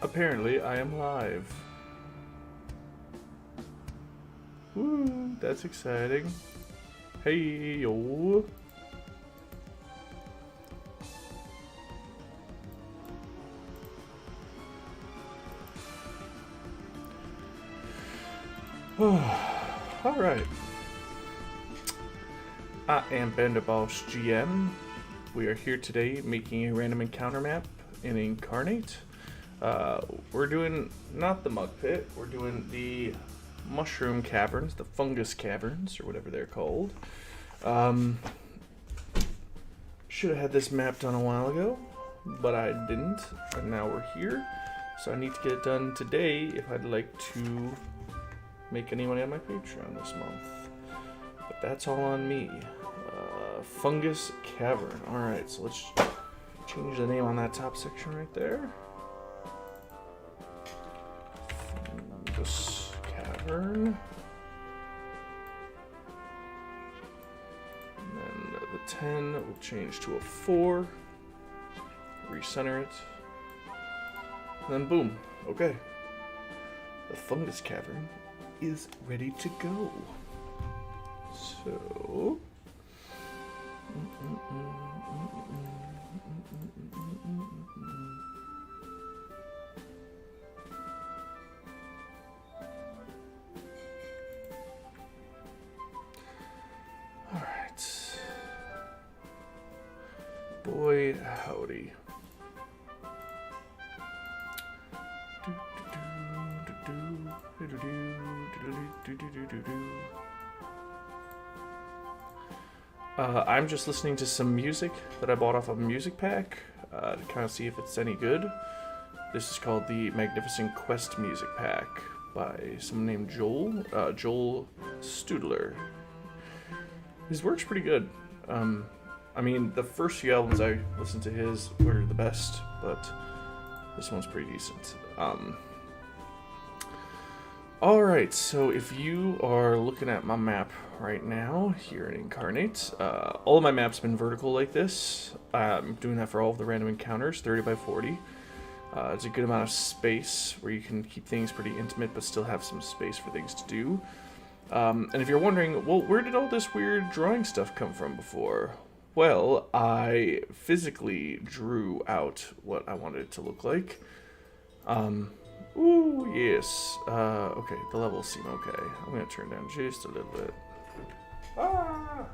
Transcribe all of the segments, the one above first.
Apparently, I am live. Woo, that's exciting. Hey, yo. Alright. I am Banderboss GM. We are here today making a random encounter map in Inkarnate. We're doing not the mud pit, we're doing the mushroom caverns, the fungus caverns, or whatever they're called. Should have had this map done a while ago, but I didn't, and now we're here. So I need to get it done today if I'd like to make any money on my Patreon this month. But that's all on me. Fungus Cavern. Alright, so let's change the name on that top section right there. Fungus Cavern. And then the 10 will change to a 4. Recenter it. And then boom. Okay. The Fungus Cavern is ready to go. So... Alright. Boy, howdy. I'm just listening to some music that I bought off of a music pack to kind of see if it's any good. This is called the Magnificent Quest Music Pack by someone named Joel. Joel Studler. His work's pretty good. I mean, the first few albums I listened to his were the best, but this one's pretty decent. Alright, so if you are looking at my map right now, here in Inkarnate, all of my maps have been vertical like this. I'm doing that for all of the random encounters, 30 by 40. It's a good amount of space where you can keep things pretty intimate, but still have some space for things to do. And if you're wondering, well, where did all this weird drawing stuff come from before? Well, I physically drew out what I wanted it to look like. Ooh, yes. Okay, the levels seem okay. I'm gonna turn down just a little bit. Ah!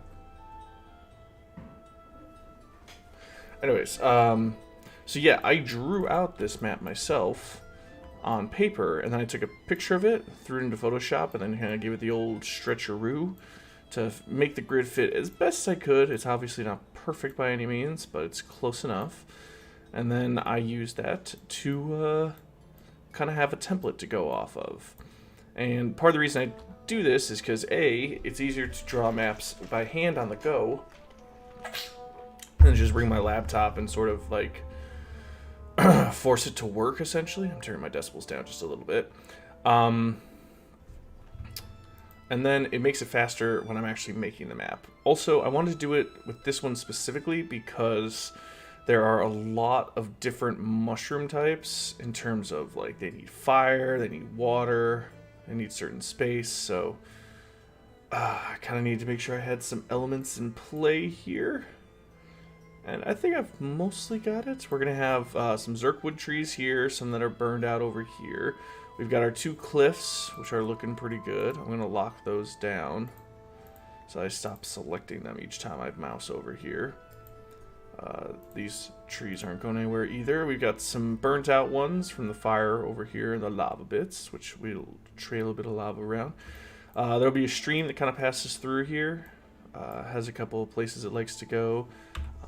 Anyways, so yeah, I drew out this map myself on paper, and then I took a picture of it, threw it into Photoshop, and then kind of gave it the old stretcheroo to make the grid fit as best as I could. It's obviously not perfect by any means, but it's close enough. And then I used that to kind of have a template to go off of. And part of the reason I do this is because A, it's easier to draw maps by hand on the go than just bring my laptop and sort of like force it to work, essentially. I'm turning my decibels down just a little bit. And then it makes it faster when I'm actually making the map. Also, I wanted to do it with this one specifically because there are a lot of different mushroom types in terms of, like, they need fire, they need water, they need certain space, so I kind of need to make sure I had some elements in play here. And I think I've mostly got it. We're going to have some Zirkwood trees here, some that are burned out over here. We've got our 2 cliffs, which are looking pretty good. I'm going to lock those down so I stop selecting them each time I mouse over here. These trees aren't going anywhere either. We've got some burnt out ones from the fire over here and the lava bits, which we'll trail a bit of lava around. There'll be a stream that kind of passes through here. Has a couple of places it likes to go.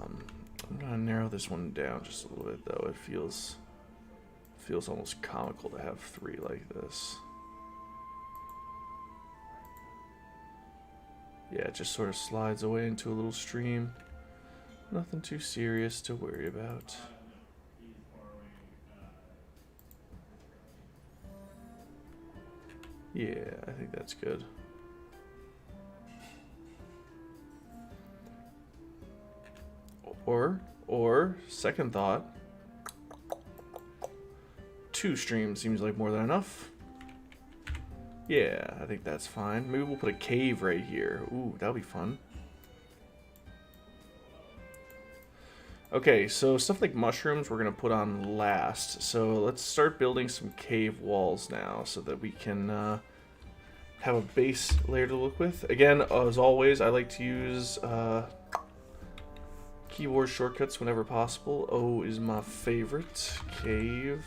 I'm going to narrow this one down just a little bit, though. It feels almost comical to have 3 like this. Yeah, it just sort of slides away into a little stream. Nothing too serious to worry about. Yeah, I think that's good. Or second thought, 2 streams seems like more than enough. Yeah, I think that's fine. Maybe we'll put a cave right here. Ooh, that'll be fun. Okay, so stuff like mushrooms we're going to put on last. So let's start building some cave walls now so that we can have a base layer to look with. Again, as always, I like to use keyboard shortcuts whenever possible. O is my favorite. Cave.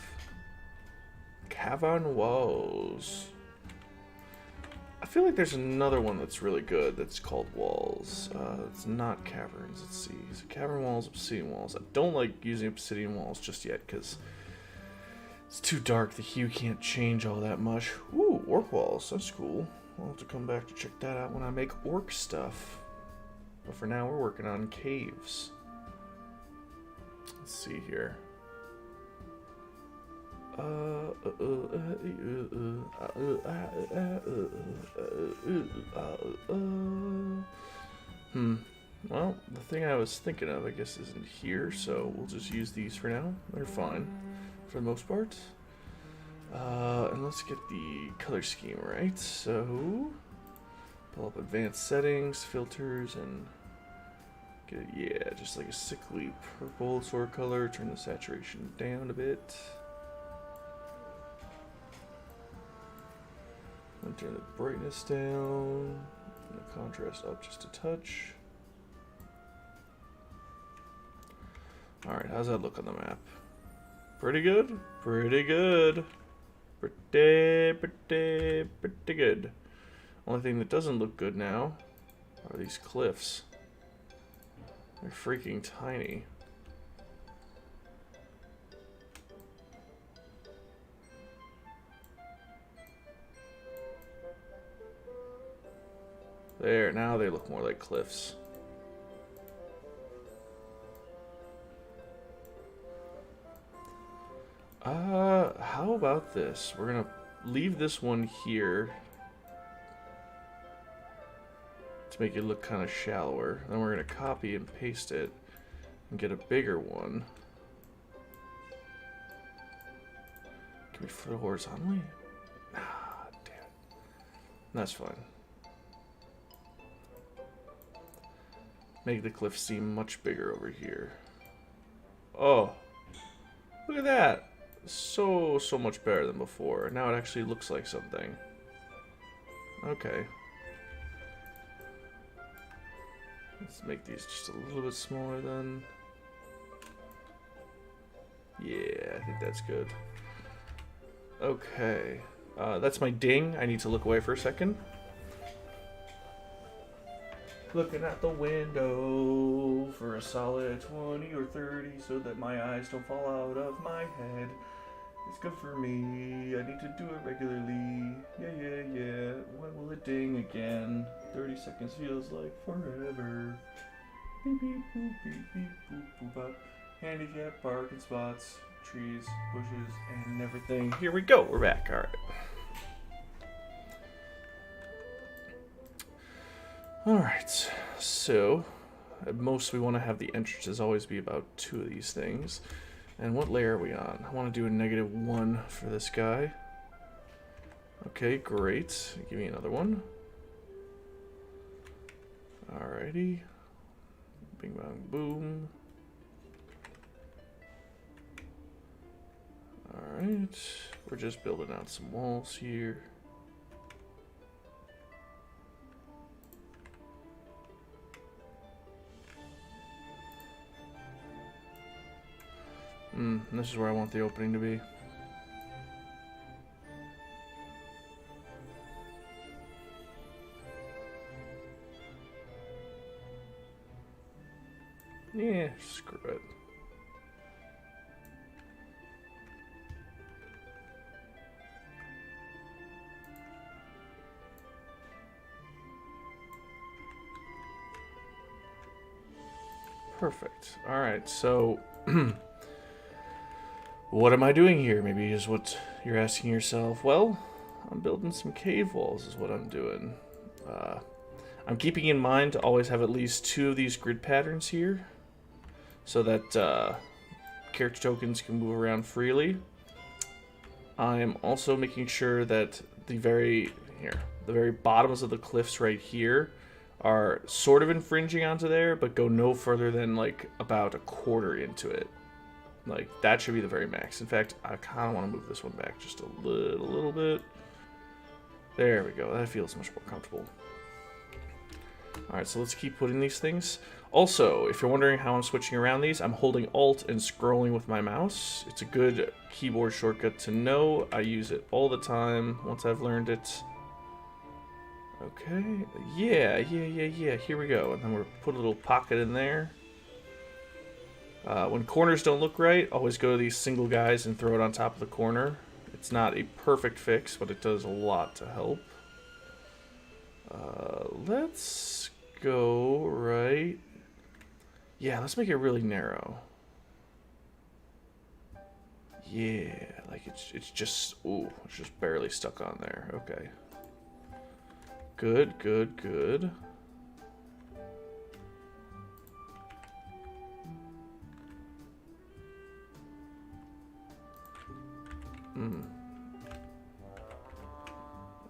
Cavern walls. I feel like there's another one that's really good that's called walls. It's not caverns. Let's see. So cavern walls, obsidian walls. I don't like using obsidian walls just yet because it's too dark. The hue can't change all that much. Ooh, orc walls. That's cool. I'll have to come back to check that out when I make orc stuff. But for now, we're working on caves. Let's see here. Well, the thing I was thinking of, I guess, isn't here, so we'll just use these for now. They're fine, for the most part. And let's get the color scheme right. So, pull up advanced settings, filters, and get it, yeah, just like a sickly purple sort of color. Turn the saturation down a bit. And turn the brightness down, and the contrast up just a touch. Alright, how's that look on the map? Pretty good? Pretty good. Pretty good. Only thing that doesn't look good now are these cliffs. They're freaking tiny. There, now they look more like cliffs. How about this? We're gonna leave this one here to make it look kind of shallower. Then we're gonna copy and paste it and get a bigger one. Can we flip it horizontally? Ah, damn it. That's fine. Make the cliff seem much bigger over here. Oh, look at that. So much better than before. Now it actually looks like something. Okay. Let's make these just a little bit smaller then. Yeah, I think that's good. Okay. That's my ding. I need to look away for a second. Looking out the window for a solid 20 or 30 so that my eyes don't fall out of my head. It's good for me. I need to do it regularly. Yeah. When will it ding again? 30 seconds feels like forever. Beep, beep, boop, beep, beep, boop, boop, bop. Handicap, parking spots, trees, bushes, and everything. Here we go. We're back. All right. Alright, so at most we want to have the entrances always be about 2 of these things. And what layer are we on? I want to do a -1 for this guy. Okay, great. Give me another one. Alrighty. Bing bang boom. Alright, we're just building out some walls here. This is where I want the opening to be. Yeah, screw it. Perfect. Alright, so what am I doing here? Maybe is what you're asking yourself. Well, I'm building some cave walls is what I'm doing. I'm keeping in mind to always have at least 2 of these grid patterns here so that character tokens can move around freely. I'm also making sure that the very bottoms of the cliffs right here are sort of infringing onto there, but go no further than like about a quarter into it. Like that should be the very max. In fact, I kind of want to move this one back just a little bit. There we go. That feels much more comfortable. All right, so let's keep putting these things. Also, if you're wondering how I'm switching around these, I'm holding Alt and scrolling with my mouse. It's a good keyboard shortcut to know. I use it all the time once I've learned it. Okay, yeah, here we go. And then we'll put a little pocket in there. When corners don't look right, always go to these single guys and throw it on top of the corner. It's not a perfect fix, but it does a lot to help. Let's go right. Yeah, let's make it really narrow. Yeah, like it's just, ooh, it's just barely stuck on there. Okay. Good, good, good.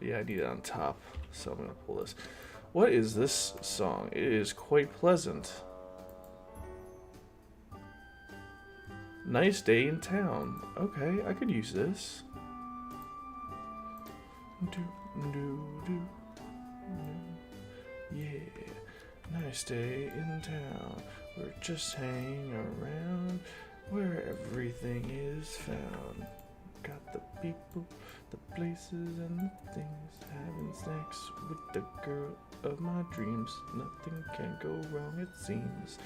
Yeah, I need it on top, so I'm gonna pull this. What is this song? It is quite pleasant. Nice day in town. Okay, I could use this. Yeah, nice day in town. We're just hanging around where everything is found. Got the people, the places, and the things. Having snacks with the girl of my dreams. Nothing can go wrong, it seems.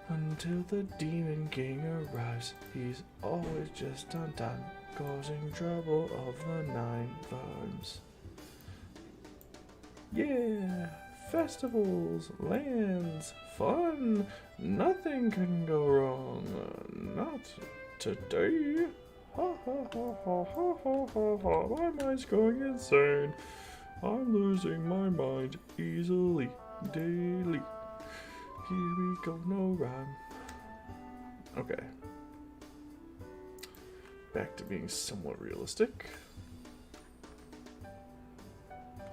Until the Demon King arrives. He's always just on time, causing trouble of the 9 times. Yeah! Festivals, lands, fun. Nothing can go wrong. Not today. Ha ha ha ha ha ha ha ha. My mind's going insane. I'm losing my mind easily, daily. Here we go, no rhyme. Okay. Back to being somewhat realistic.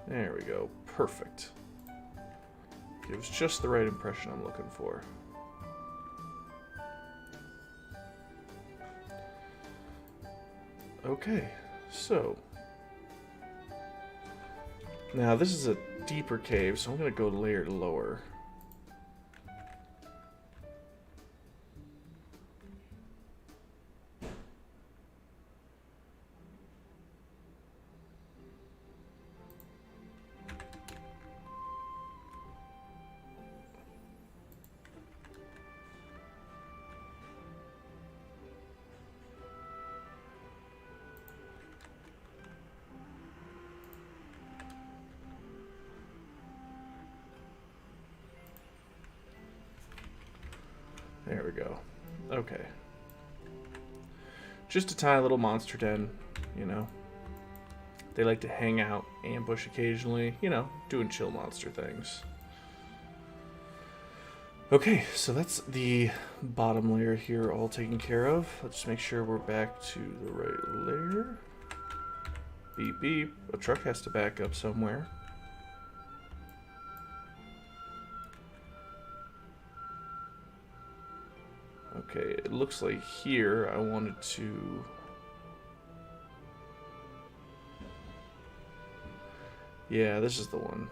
There we go. Perfect. Gives just the right impression I'm looking for. Okay, so now this is a deeper cave, so I'm going to go layer lower. There we go. Okay. Just a tiny little monster den, you know. They like to hang out, ambush occasionally, you know, doing chill monster things. Okay, so that's the bottom layer here all taken care of. Let's make sure we're back to the right layer. Beep beep. A truck has to back up somewhere. Okay, it looks like here I wanted to... Yeah, this is the one.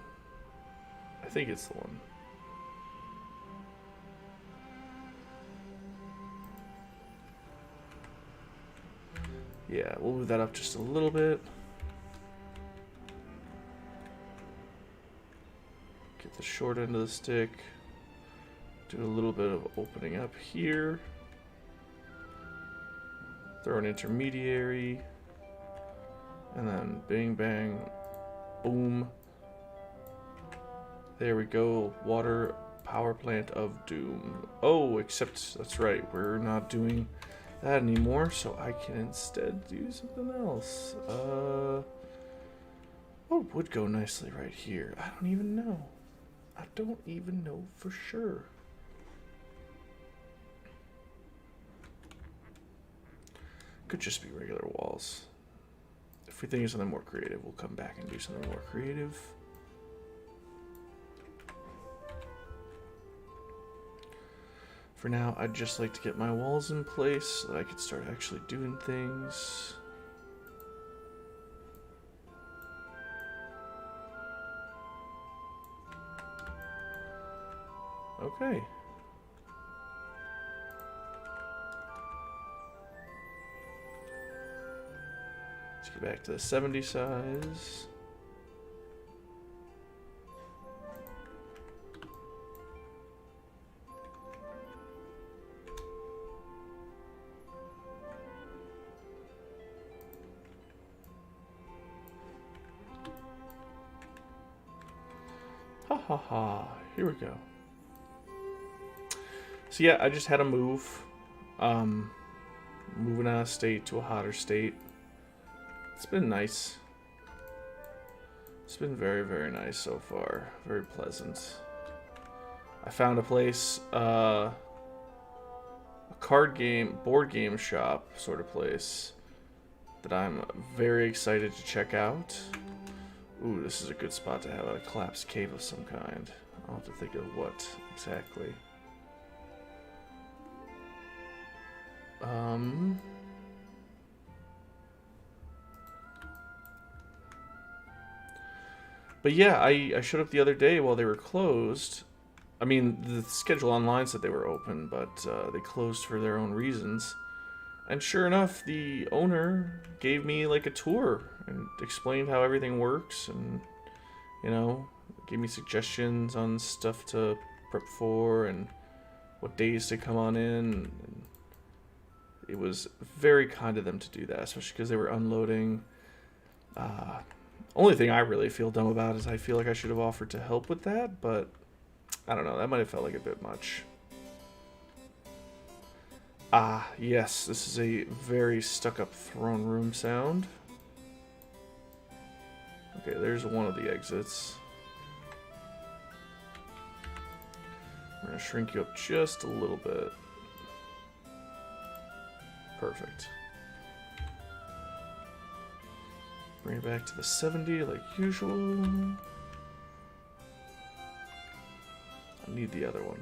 I think it's the one. Yeah, we'll move that up just a little bit. Get the short end of the stick. Do a little bit of opening up here. Throw an intermediary. And then bing bang, boom. There we go. Water power plant of doom. Oh, except that's right. We're not doing that anymore, so I can instead do something else. What would go nicely right here? I don't even know. I don't even know for sure. Could just be regular walls. we think of something more creative, we'll come back and do something more creative. For now, I'd just like to get my walls in place so that I could start actually doing things. Okay. Let's get back to the 70 size. Ha ha ha. Here we go. So yeah, I just had to move. Moving out of state to a hotter state. It's been nice. It's been very, very nice so far. Very pleasant. I found a place, a board game shop sort of place that I'm very excited to check out. Ooh, this is a good spot to have a collapsed cave of some kind. I'll have to think of what exactly. But yeah, I showed up the other day while they were closed. I mean, the schedule online said they were open, but they closed for their own reasons. And sure enough, the owner gave me like a tour and explained how everything works and, you know, gave me suggestions on stuff to prep for and what days to come on in. And it was very kind of them to do that, especially because they were unloading. Only thing I really feel dumb about is I feel like I should have offered to help with that, but I don't know, that might have felt like a bit much. Ah, yes, this is a very stuck-up throne room sound. Okay, there's one of the exits. We're going to shrink you up just a little bit. Perfect. Bring it back to the 70 like usual. I need the other one.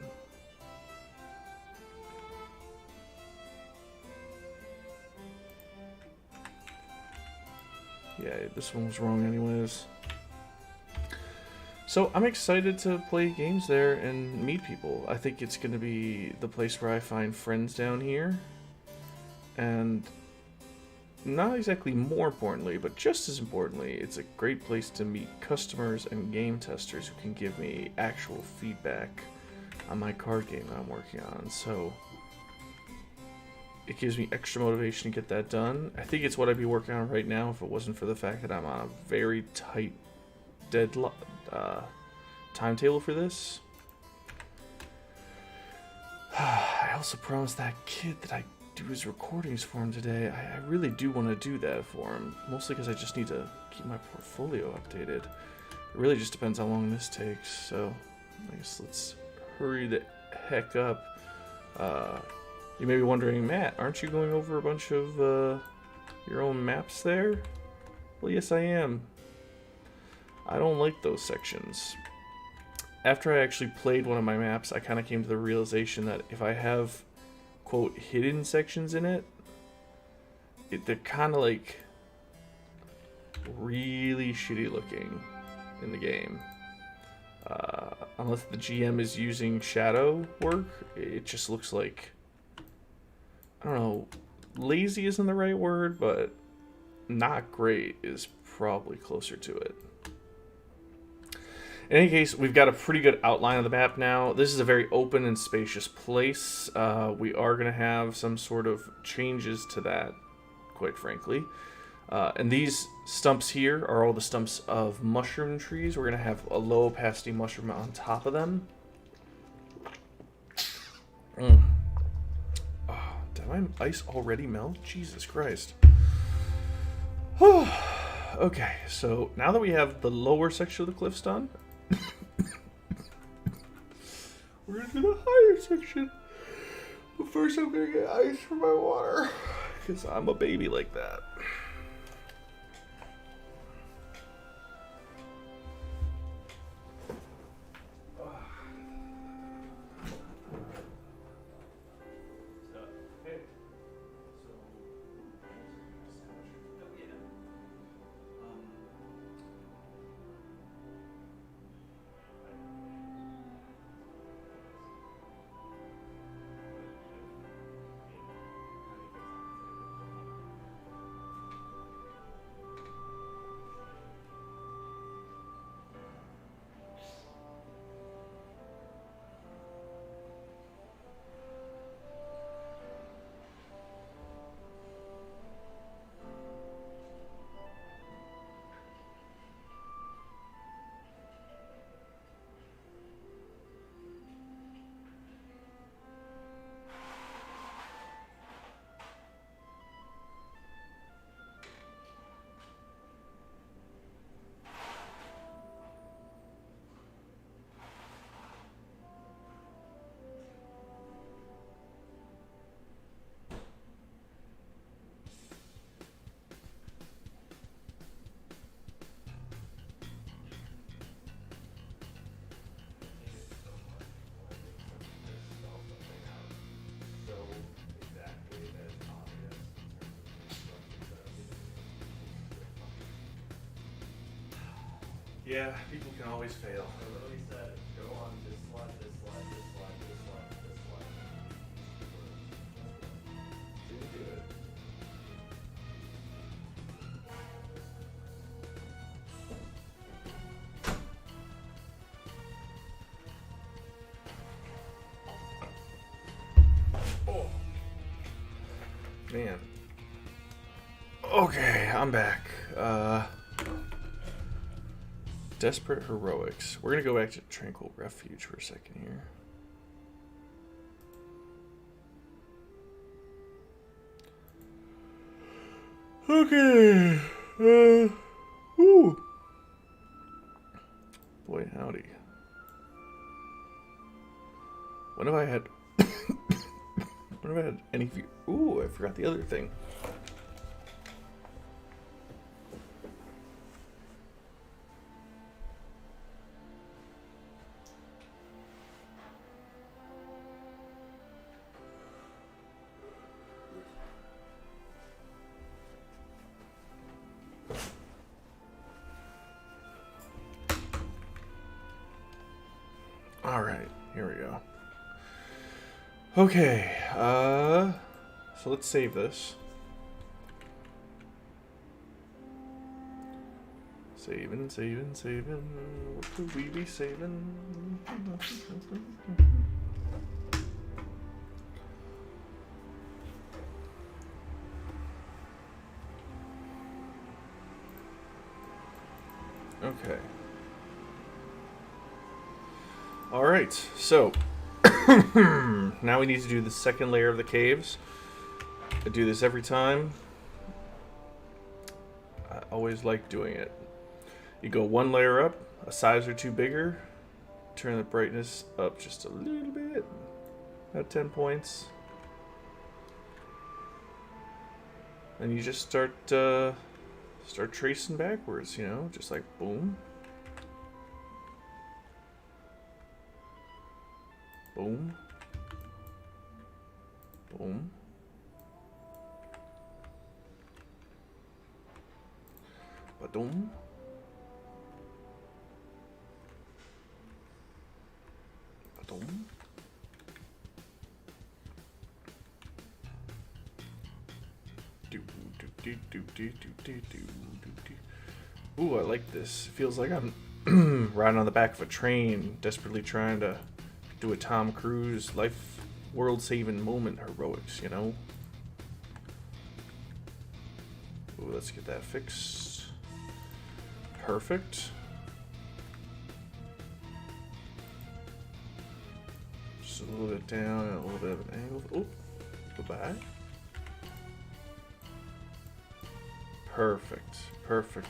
Yeah, this one was wrong anyways. So I'm excited to play games there and meet people. I think it's going to be the place where I find friends down here. And not exactly more importantly, but just as importantly, it's a great place to meet customers and game testers who can give me actual feedback on my card game that I'm working on. So it gives me extra motivation to get that done. I think it's what I'd be working on right now if it wasn't for the fact that I'm on a very tight timetable for this. I also promised that kid that I do his recordings for him today. I really do want to do that for him, mostly because I just need to keep my portfolio updated. It really just depends how long this takes, so I guess let's hurry the heck up. You may be wondering, Matt, aren't you going over a bunch of your own maps there? Well, yes I am. I don't like those sections. After I actually played one of my maps, I kind of came to the realization that if I have quote hidden sections in it, they're kind of like really shitty looking in the game. Unless the GM is using shadow work, it just looks like, I don't know, lazy isn't the right word, but not great is probably closer to it. In any case, we've got a pretty good outline of the map now. This is a very open and spacious place. We are going to have some sort of changes to that, quite frankly. And these stumps here are all the stumps of mushroom trees. We're going to have a low opacity mushroom on top of them. Oh, did my ice already melt? Jesus Christ. Okay, so now that we have the lower section of the cliffs done, we're going to do the higher section. But first I'm going to get ice for my water, because I'm a baby like that. Yeah, people can always fail. I literally said, go on this slide, this slide, this slide, this slide, this slide. Didn't do it. Oh. Man. Okay, I'm back. Desperate Heroics. We're gonna go back to Tranquil Refuge for a second here. Okay. Whew. Boy, howdy. When have I had... when have I had any... Ooh, I forgot the other thing. Alright, here we go. Okay, so let's save this. Saving. What could we be saving? Okay. Alright, so now we need to do the second layer of the caves. I do this every time. I always like doing it. You go one layer up, a size or two bigger, turn the brightness up just a little bit, about 10 points. And you just start tracing backwards, you know, just like boom. Boom. Boom. Ba-doom. Ba-doom. Ooh, I like this. It feels like I'm riding on the back of a train, desperately trying to do a Tom Cruise life world-saving moment heroics, you know? Ooh, let's get that fixed. Perfect. Just a little bit down and a little bit of an angle. Oh, goodbye. Perfect. Perfect.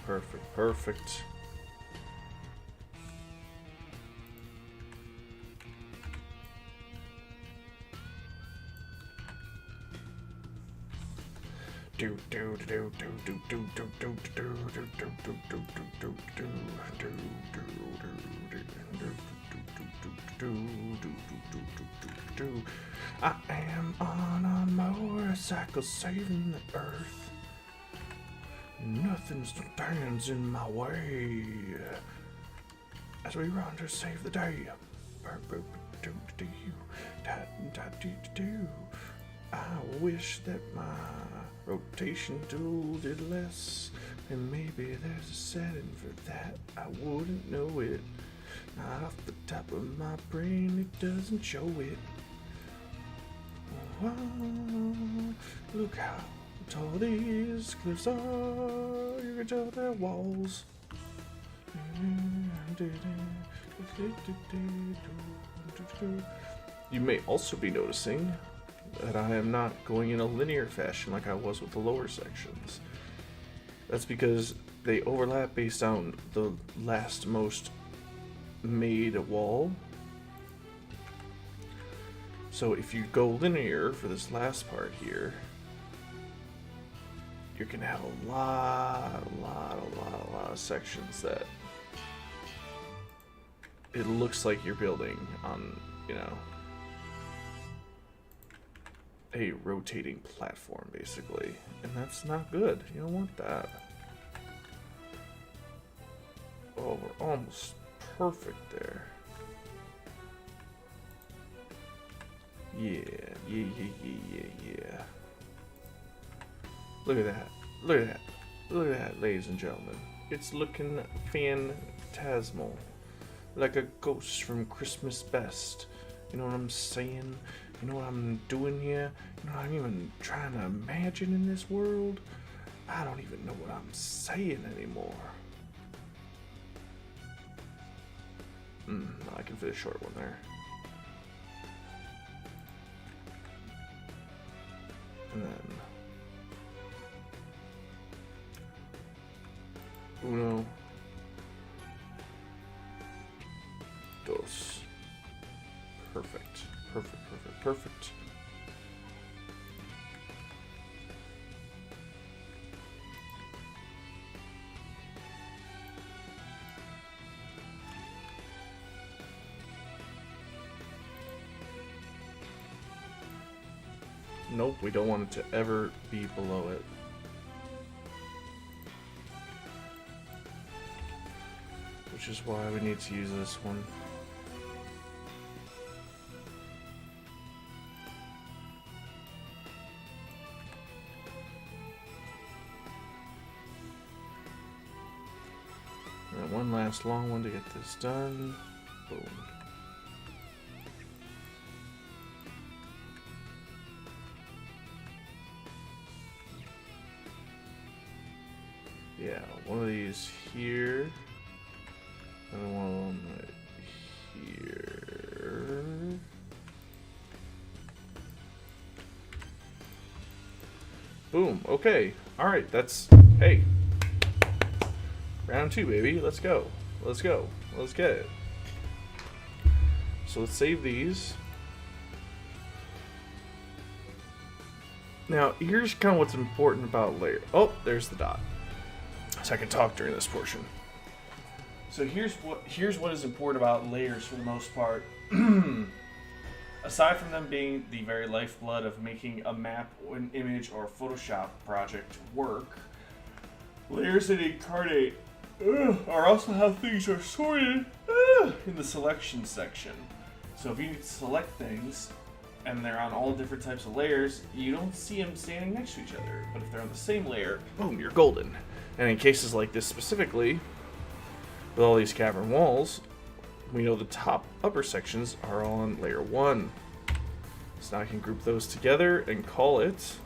I am on a motorcycle saving the earth. Nothing stands in my way as we run to save the day. I wish that my rotation tool did less, and maybe there's a setting for that. I wouldn't know it. Not off the top of my brain, it doesn't show it. Oh, look how tall these cliffs are. You can tell they're walls. You may also be noticing that I am not going in a linear fashion like I was with the lower sections. That's because they overlap based on the last most made wall. So if you go linear for this last part here, you're gonna have a lot of sections that it looks like you're building on, you know, a rotating platform, basically. And that's not good. You don't want that. Oh, we're almost perfect there. Yeah. Look at that. Look at that. Look at that, ladies and gentlemen. It's looking phantasmal. Like a ghost from Christmas Best. You know what I'm saying? You know what I'm doing here? You know what I'm even trying to imagine in this world? I don't even know what I'm saying anymore. I can fit a short one there. And then uno, dos. Perfect. Perfect. Nope, we don't want it to ever be below it. Which is why we need to use this one. And one last long one to get this done. Boom. Yeah, one of these here. And one right here. Boom. Okay. Alright, that's... Hey. Round 2, baby. Let's go. Let's get it. So let's save these. Now, here's kind of what's important about layer. Oh, there's the dot. So I can talk during this portion. So here's what is important about layers for the most part. Aside from them being the very lifeblood of making a map, an image, or a Photoshop project work, layers in Inkarnate are also how things are sorted in the selection section. So if you select things and they're on all different types of layers, you don't see them standing next to each other. But if they're on the same layer, boom, you're golden. And in cases like this specifically, with all these cavern walls, we know the top upper sections are on layer 1. So now I can group those together and call it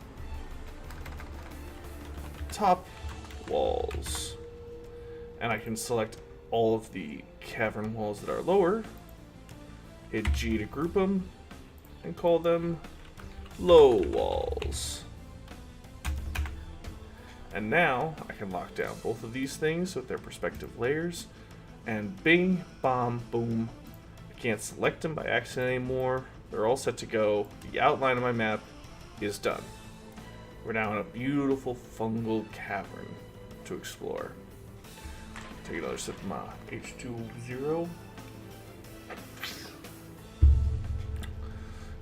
top walls. And I can select all of the cavern walls that are lower, hit G to group them, and call them low walls. And now I can lock down both of these things with their respective layers, and bing, bom, boom. I can't select them by accident anymore. They're all set to go. The outline of my map is done. We're now in a beautiful fungal cavern to explore. Take another sip of my H2O.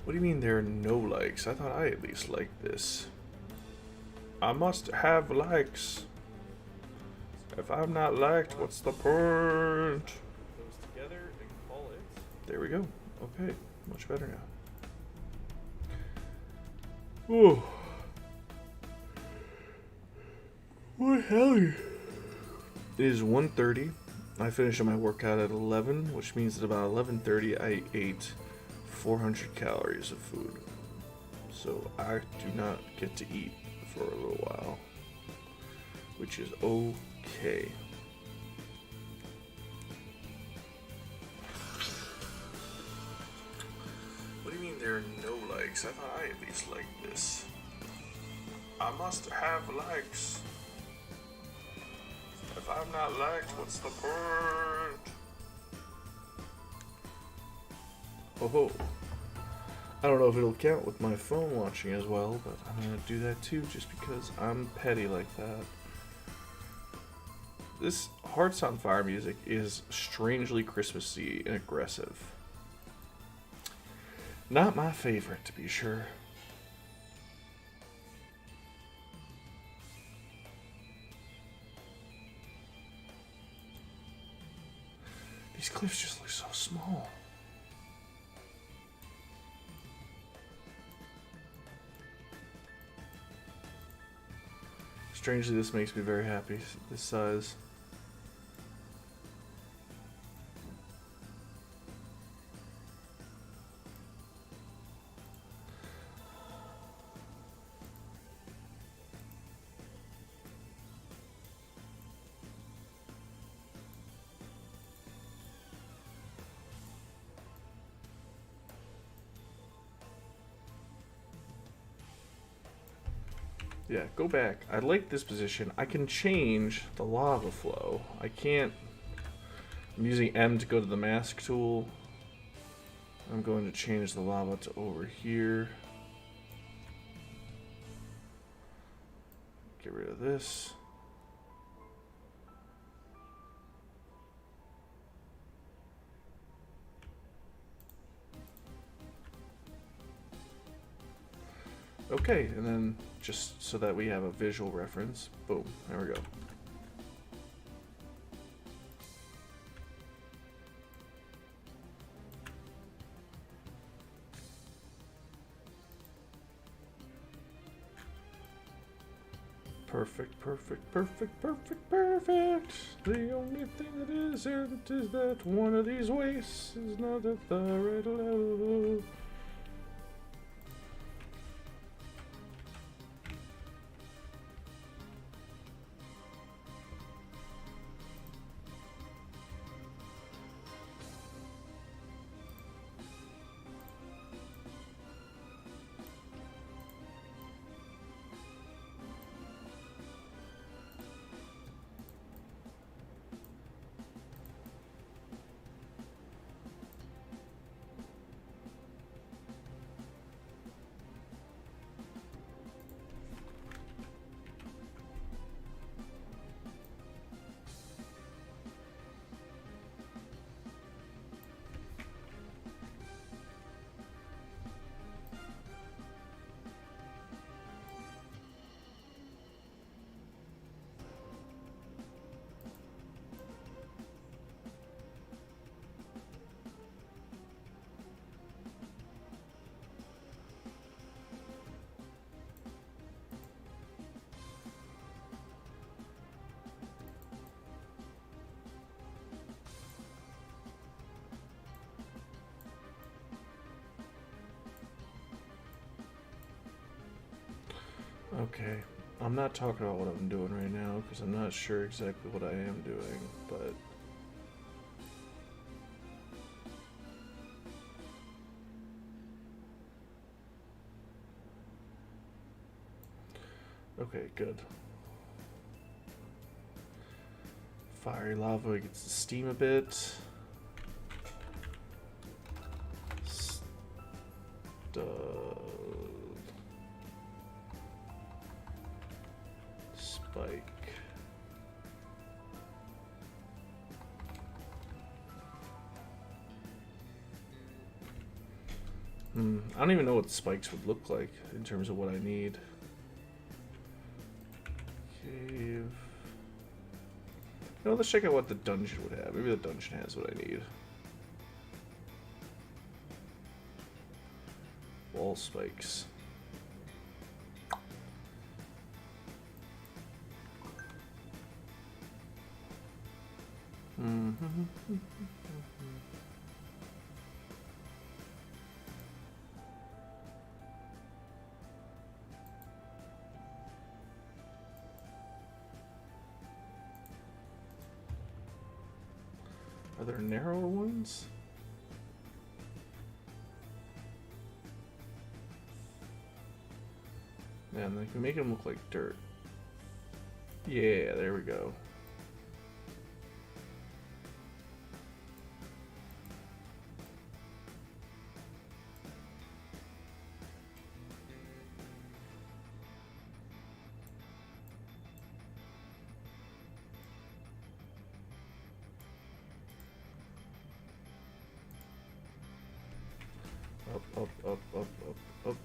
What do you mean there are no likes? I thought I at least liked this. I must have likes. If I'm not liked, what's the point? Those together and call it. There we go. Okay, much better now. Ooh. What hell? It is 1:30. I finished my workout at 11, which means that about 11:30 I ate 400 calories of food. So I do not get to eat for a little while, which is okay. What do you mean there are no likes? I thought I at least liked this. I must have likes. If I'm not liked, what's the point? Oh ho. I don't know if it'll count with my phone watching as well, but I'm gonna do that too just because I'm petty like that. This Hearts on Fire music is strangely Christmassy and aggressive. Not my favorite, to be sure. These cliffs just look so small. Strangely, this makes me very happy, this size. Yeah, go back. I like this position. I can change the lava flow. I can't... I'm using M to go to the mask tool. I'm going to change the lava to over here. Get rid of this. Okay, and then just so that we have a visual reference, boom, there we go. Perfect, perfect, perfect, perfect, perfect. The only thing that isn't is that one of these wastes is not at the right level. Okay, I'm not talking about what I'm doing right now because I'm not sure exactly what I am doing, but... Okay, good. Fiery lava gets to steam a bit. Spike. I don't even know what spikes would look like in terms of what I need. Cave. Let's check out what the dungeon would have. Maybe the dungeon has what I need. Wall spikes. Are there narrower ones? Man, they can make them look like dirt. Yeah, there we go. Up, up, up, up, up, up.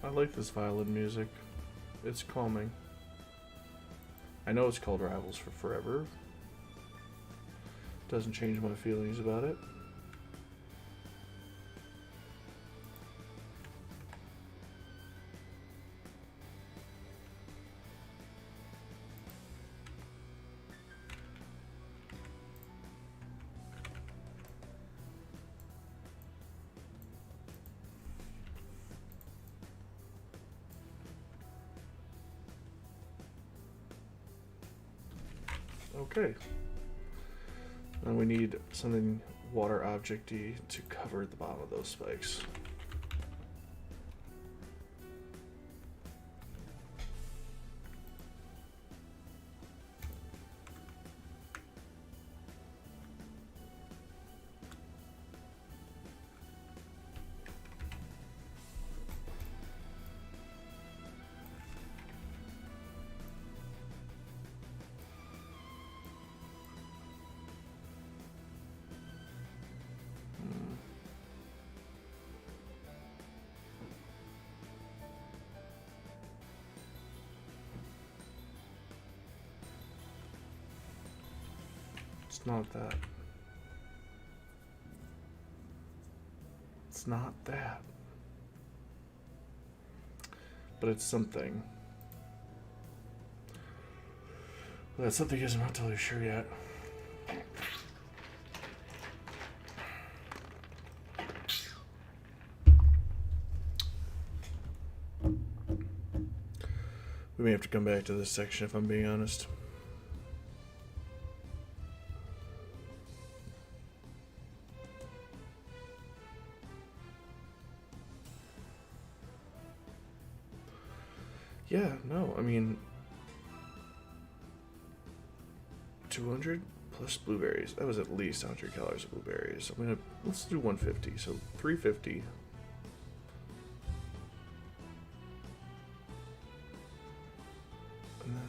I like this violin music. It's calming. I know it's called Rivals for Forever. Doesn't change my feelings about it. Okay. And we need something water object-y to cover the bottom of those spikes. It's not that. It's not that. But it's something. Well, that something is, I'm not totally sure yet. We may have to come back to this section if I'm being honest. Yeah, no, I mean, 200 plus blueberries. That was at least 100 calories of blueberries. Let's do 150, so 350. And then,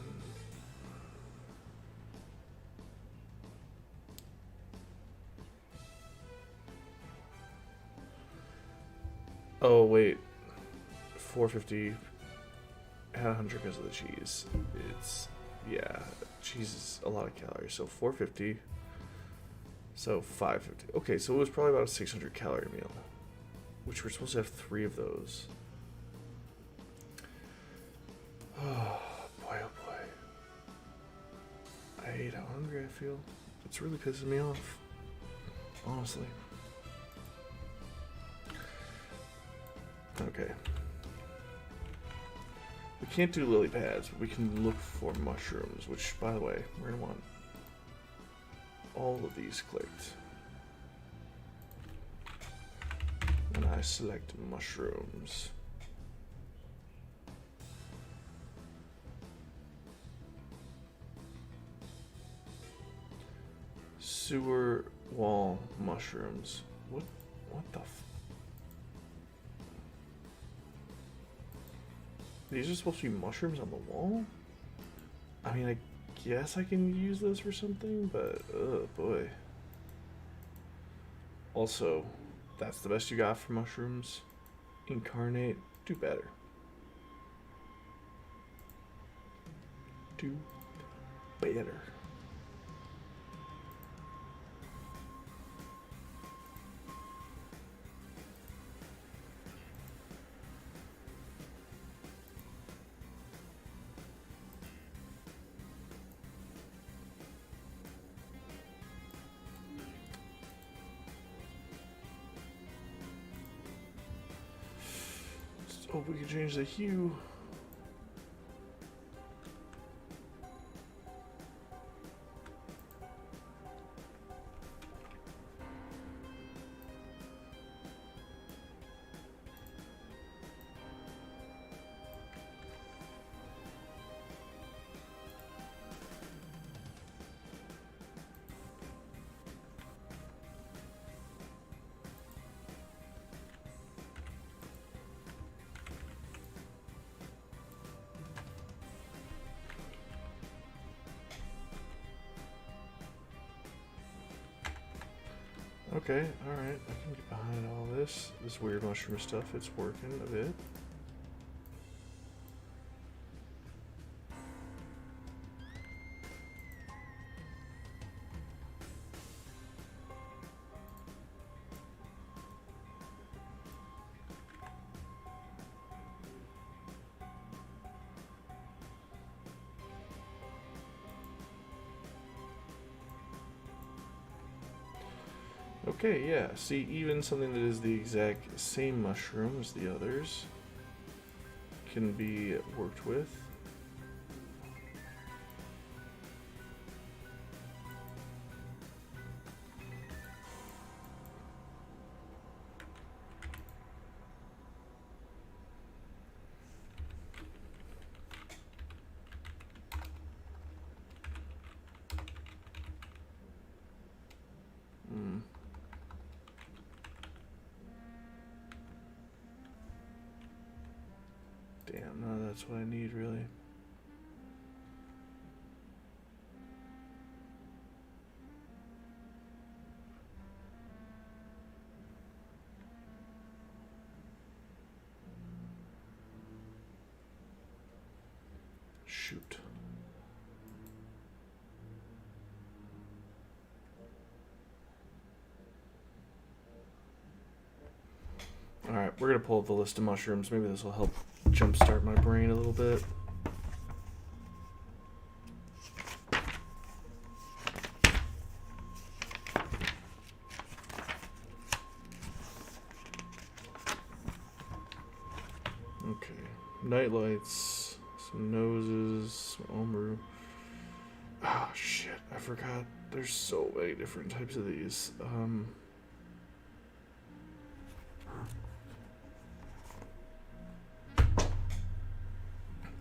oh wait, 450. Had 100 because of the cheese. It's, yeah, cheese is a lot of calories. So 450. So 550. Okay, so it was probably about a 600 calorie meal, which we're supposed to have 3 of those. Oh boy, oh boy. I hate how hungry I feel. It's really pissing me off, honestly. Okay. We can't do lily pads, but we can look for mushrooms, which, by the way, we're going to want all of these clicked. And I select mushrooms. Sewer wall mushrooms. What the f... These are supposed to be mushrooms on the wall? I mean, I guess I can use those for something, but oh boy. Also, that's the best you got for mushrooms? Inkarnate, do better. Do better. Hope we can change the hue. Okay, alright, I can get behind all this weird mushroom stuff. It's working a bit. Okay, yeah. See, even something that is the exact same mushroom as the others can be worked with. Damn, no, that's what I need, really. Shoot. Alright, we're gonna pull up the list of mushrooms. Maybe this will help jumpstart my brain a little bit. Okay. Nightlights, some noses, some ombre. Ah, shit. I forgot. There's so many different types of these.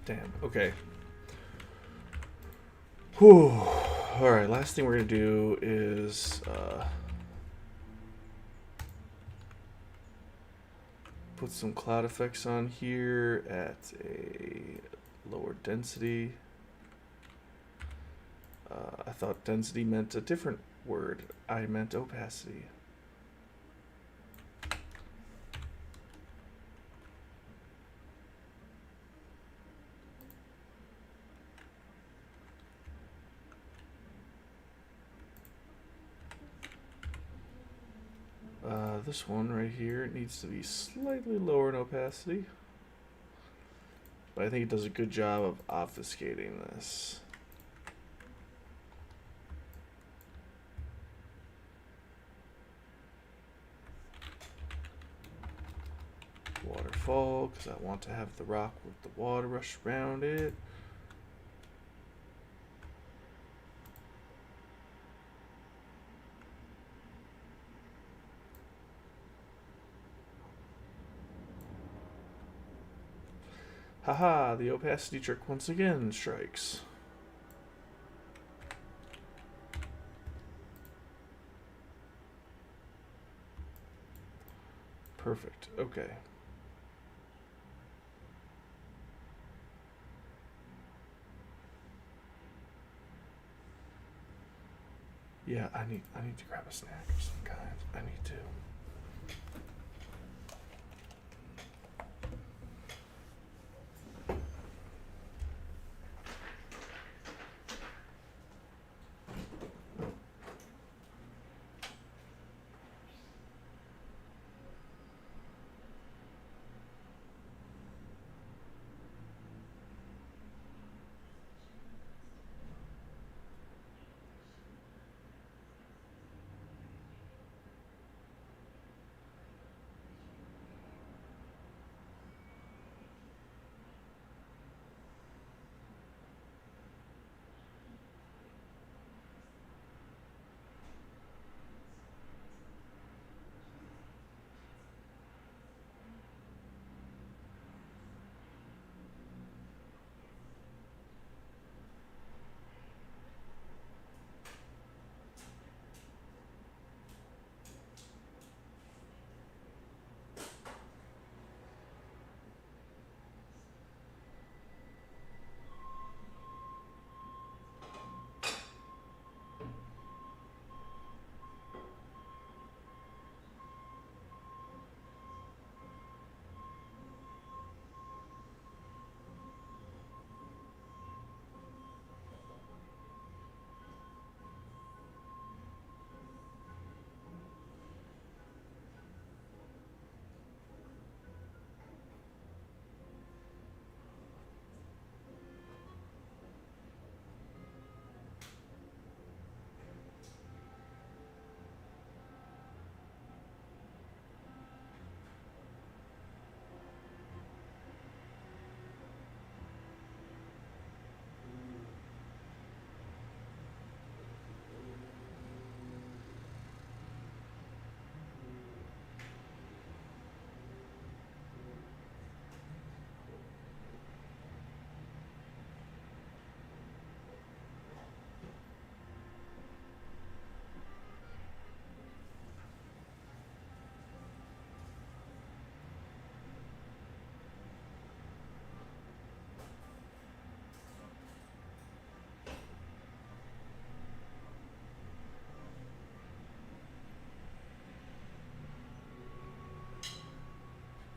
Damn. Okay. Whew. Alright, last thing we're going to do is put some cloud effects on here at a lower density. I thought density meant a different word. I meant opacity. This one right here needs to be slightly lower in opacity. But I think it does a good job of obfuscating this. Waterfall, because I want to have the rock with the water rush around it. Haha, the opacity trick once again strikes. Perfect, okay. Yeah, I need to grab a snack of some kind. I need to.